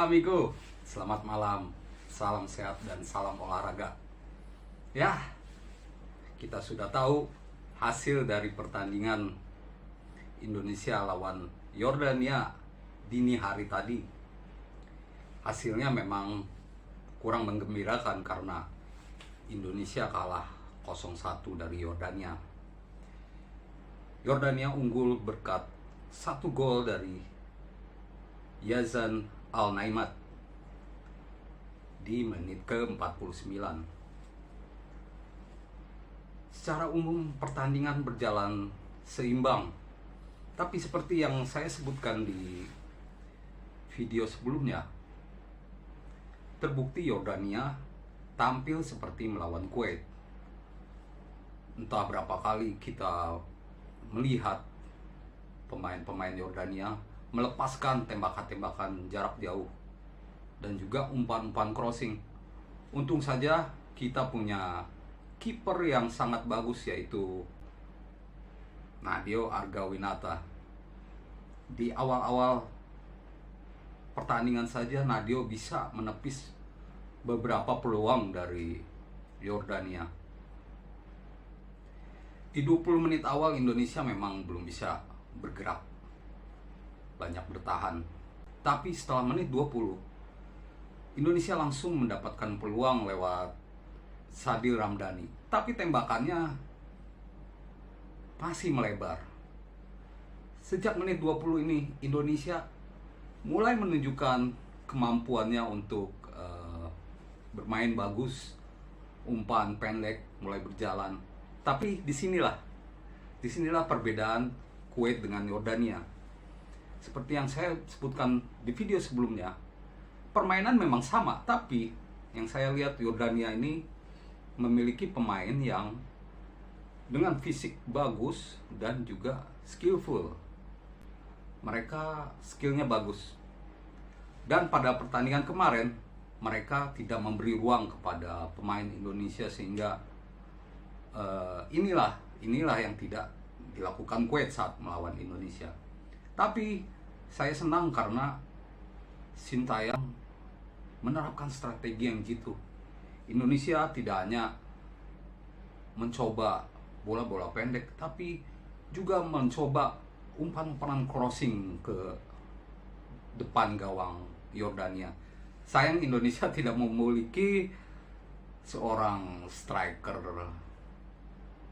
amigo, selamat malam, salam sehat dan salam olahraga. Ya, kita sudah tahu hasil dari pertandingan Indonesia lawan Yordania dini hari tadi. Hasilnya memang kurang menggembirakan karena Indonesia kalah 0-1 dari Yordania. Yordania unggul berkat satu gol dari Yazan Al-Naimat di menit ke-49. Secara umum pertandingan berjalan seimbang, tapi seperti yang saya sebutkan di video sebelumnya, terbukti Yordania tampil seperti melawan Kuwait. Entah berapa kali kita melihat pemain-pemain Yordania melepaskan tembakan-tembakan jarak jauh dan juga umpan-umpan crossing. Untung saja kita punya kiper yang sangat bagus, yaitu Nadeo Argawinata. Di awal-awal pertandingan saja Nadeo bisa menepis beberapa peluang dari Yordania. Di 20 menit awal Indonesia memang belum bisa bergerak, banyak bertahan. Tapi setelah menit 20, Indonesia langsung mendapatkan peluang lewat Sadil Ramdhani. Tapi tembakannya masih melebar. Sejak menit 20 ini, Indonesia mulai menunjukkan kemampuannya untuk bermain bagus. Umpan pendek mulai berjalan. Tapi disinilah perbedaan Kuwait dengan Yordania. Seperti yang saya sebutkan di video sebelumnya, permainan memang sama, tapi yang saya lihat Yordania ini memiliki pemain yang dengan fisik bagus dan juga skillful. Mereka skillnya bagus. Dan pada pertandingan kemarin, mereka tidak memberi ruang kepada pemain Indonesia, sehingga inilah yang tidak dilakukan Kuwait saat melawan Indonesia. Tapi saya senang karena Sintayong menerapkan strategi yang jitu. Indonesia tidak hanya mencoba bola-bola pendek, tapi juga mencoba umpan-umpanan crossing ke depan gawang Yordania. Sayang Indonesia tidak memiliki seorang striker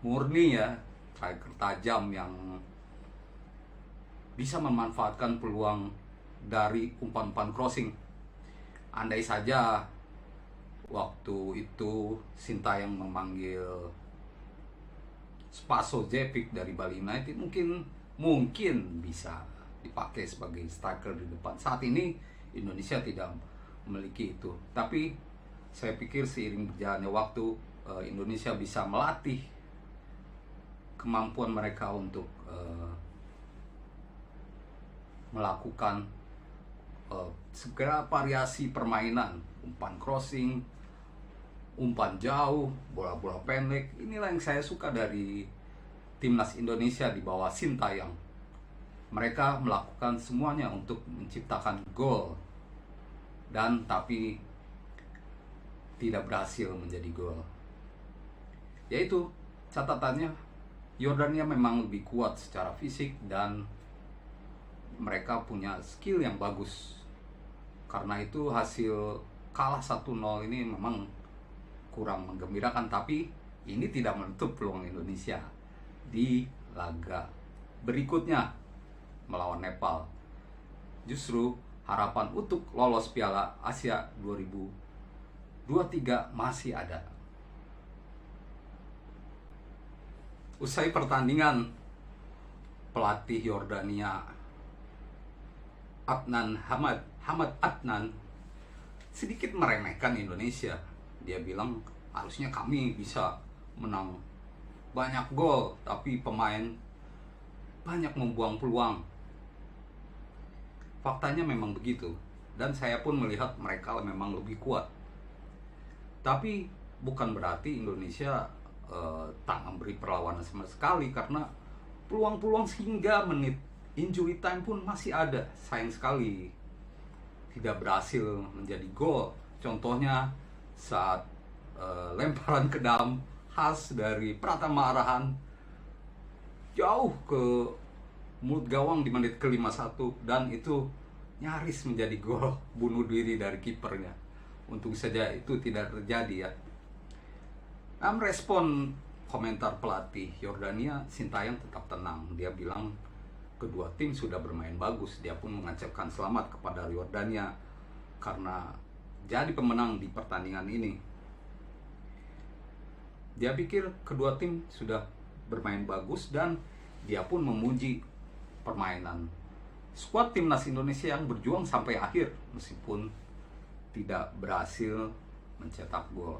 murni, striker tajam yang bisa memanfaatkan peluang dari umpan-umpan crossing. Andai saja waktu itu Sintayong memanggil Spasojevic dari Bali United, mungkin bisa dipakai sebagai striker di depan. Saat ini Indonesia tidak memiliki itu. Tapi saya pikir seiring berjalannya waktu, Indonesia bisa melatih kemampuan mereka untuk melakukan segala variasi permainan, umpan crossing, umpan jauh, bola-bola pendek. Inilah yang saya suka dari timnas Indonesia di bawah Sintayong. Mereka melakukan semuanya untuk menciptakan gol, tapi tidak berhasil menjadi gol. Yaitu catatannya, Yordania memang lebih kuat secara fisik dan mereka punya skill yang bagus. Karena itu hasil kalah 1-0 ini memang kurang menggembirakan, tapi ini tidak menutup peluang Indonesia di laga berikutnya melawan Nepal. Justru harapan untuk lolos Piala Asia 2023 masih ada. Usai pertandingan, pelatih Yordania Hamad Adnan sedikit meremehkan Indonesia. Dia bilang harusnya kami bisa menang banyak gol, tapi pemain banyak membuang peluang. Faktanya memang begitu, dan saya pun melihat mereka memang lebih kuat. Tapi bukan berarti Indonesia tak memberi perlawanan sama sekali, karena peluang-peluang hingga menit injury time pun masih ada. Sayang sekali tidak berhasil menjadi gol. Contohnya saat lemparan ke dalam khas dari Pratama Arahan jauh ke mulut gawang di menit ke-51, dan itu nyaris menjadi gol bunuh diri dari kipernya. Untung saja itu tidak terjadi ya. Nah, merespon komentar pelatih Yordania, Sintayong tetap tenang. Dia bilang kedua tim sudah bermain bagus. Dia pun mengucapkan selamat kepada Yordania karena jadi pemenang di pertandingan ini. Dia pikir kedua tim sudah bermain bagus, dan dia pun memuji permainan skuad timnas Indonesia yang berjuang sampai akhir meskipun tidak berhasil mencetak gol.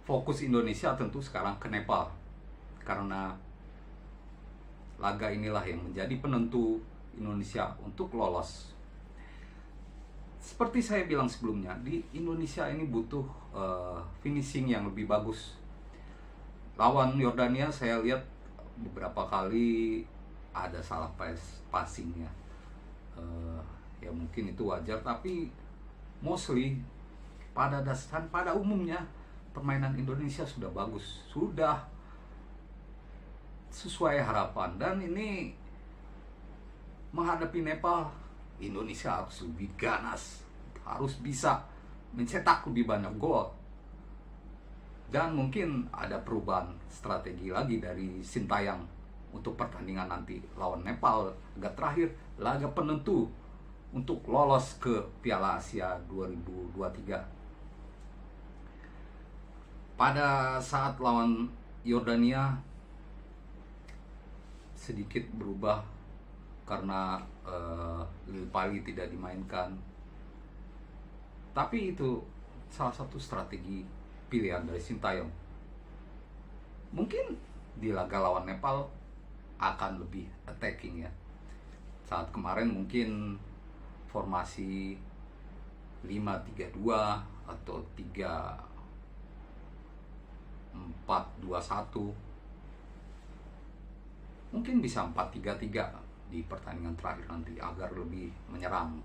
Fokus Indonesia tentu sekarang ke Nepal, karena laga inilah yang menjadi penentu Indonesia untuk lolos. Seperti saya bilang sebelumnya, di Indonesia ini butuh finishing yang lebih bagus. Lawan Yordania saya lihat beberapa kali ada salah passing ya. Ya mungkin itu wajar, tapi mostly pada umumnya permainan Indonesia sudah bagus, sudah sesuai harapan. Dan ini menghadapi Nepal, Indonesia harus lebih ganas, harus bisa mencetak lebih banyak gol. Dan mungkin ada perubahan strategi lagi dari Sintayong untuk pertandingan nanti lawan Nepal, laga terakhir, laga penentu untuk lolos ke Piala Asia 2023. Pada saat lawan Yordania sedikit berubah karena Lil Pali tidak dimainkan. Tapi itu salah satu strategi pilihan dari Sintayong. Mungkin di laga lawan Nepal akan lebih attacking ya. Saat kemarin mungkin formasi 5-3-2 atau 3-4-2-1, mungkin bisa 4-3-3 di pertandingan terakhir nanti agar lebih menyerang.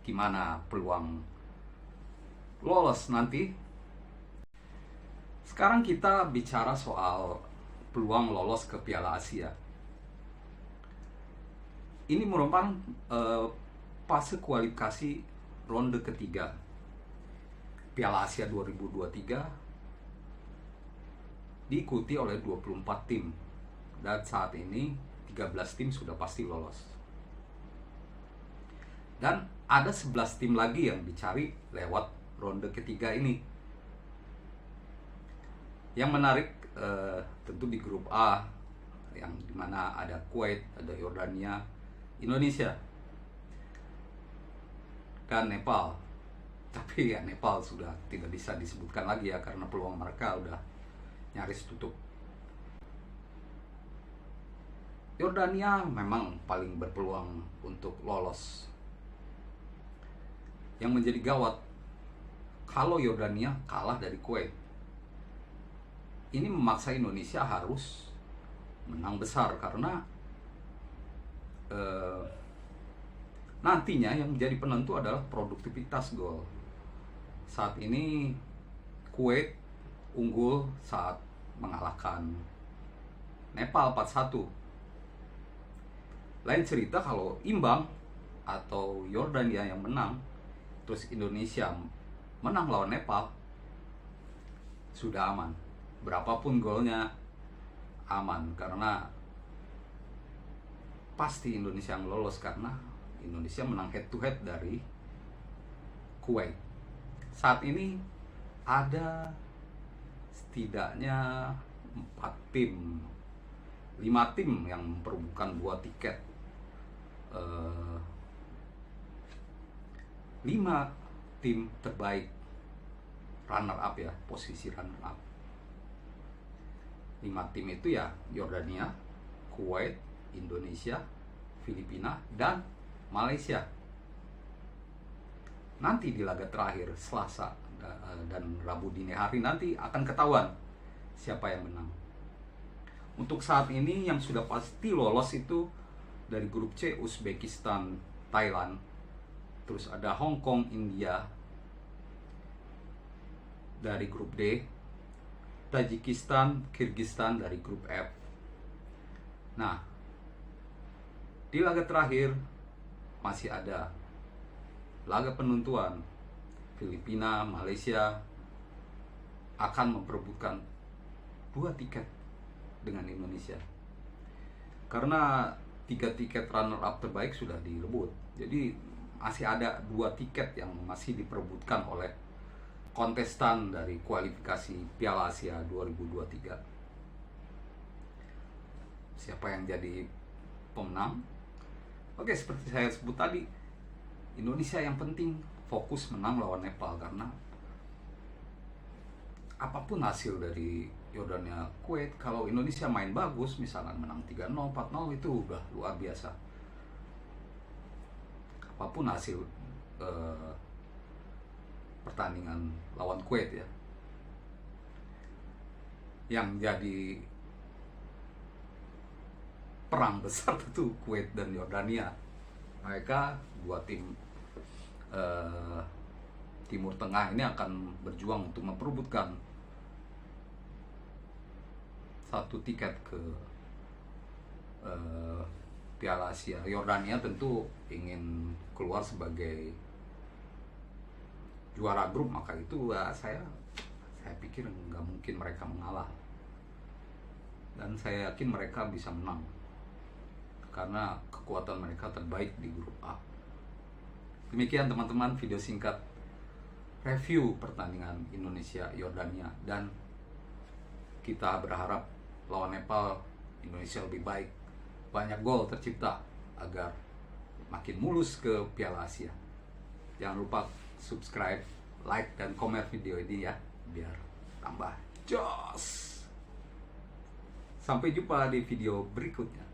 Gimana peluang lolos nanti? Sekarang kita bicara soal peluang lolos ke Piala Asia. Ini merupakan fase kualifikasi ronde ketiga Piala Asia 2023, diikuti oleh 24 tim, dan saat ini 13 tim sudah pasti lolos. Dan ada 11 tim lagi yang dicari lewat ronde ketiga ini. Yang menarik tentu di grup A, yang dimana ada Kuwait, ada Yordania, Indonesia, dan Nepal. Tapi ya Nepal sudah tidak bisa disebutkan lagi ya, karena peluang mereka udah nyaris tutup. Yordania memang paling berpeluang untuk lolos. Yang menjadi gawat kalau Yordania kalah dari Kuwait. Ini memaksa Indonesia harus menang besar, karena nantinya yang menjadi penentu adalah produktivitas gol. Saat ini Kuwait unggul saat mengalahkan Nepal 4-1. Lain cerita kalau imbang atau Yordania yang menang, terus Indonesia menang lawan Nepal, sudah aman. Berapapun golnya aman, karena pasti Indonesia yang lolos, karena Indonesia menang head to head dari Kuwait. Saat ini ada setidaknya 5 tim yang memperebutkan 2 tiket. 5 tim terbaik, runner up ya, posisi runner up. 5 tim itu ya Yordania, Kuwait, Indonesia, Filipina, dan Malaysia. Nanti di laga terakhir Selasa dan Rabu dini hari nanti akan ketahuan siapa yang menang. Untuk saat ini yang sudah pasti lolos itu Dari grup C, Uzbekistan, Thailand. Terus ada Hong Kong, India. Dari grup D, Tajikistan, Kyrgyzstan dari grup F. Nah, di laga terakhir masih ada laga penentuan. Filipina, Malaysia akan memperebutkan 2 tiket dengan Indonesia. Karena 3 tiket runner up terbaik sudah direbut. Jadi masih ada 2 tiket yang masih diperebutkan oleh kontestan dari kualifikasi Piala Asia 2023. Siapa yang jadi pemenang? Oke, seperti saya sebut tadi, Indonesia yang penting fokus menang lawan Nepal, karena apapun hasil dari Yordania Kuwait, kalau Indonesia main bagus, misalkan menang 3-0, 4-0, itu udah luar biasa. Apapun hasil pertandingan lawan Kuwait ya, yang jadi perang besar itu Kuwait dan Yordania. Mereka 2 tim Timur Tengah ini akan berjuang untuk memperebutkan 1 tiket ke Piala Asia. Yordania tentu ingin keluar sebagai juara grup, maka itu saya pikir nggak mungkin mereka mengalah, dan saya yakin mereka bisa menang karena kekuatan mereka terbaik di grup A. Demikian teman-teman video singkat review pertandingan Indonesia Yordania, dan kita berharap lawan Nepal Indonesia lebih baik, banyak gol tercipta agar makin mulus ke Piala Asia. Jangan lupa subscribe, like, dan komen video ini ya, biar tambah jos. Sampai jumpa di video berikutnya.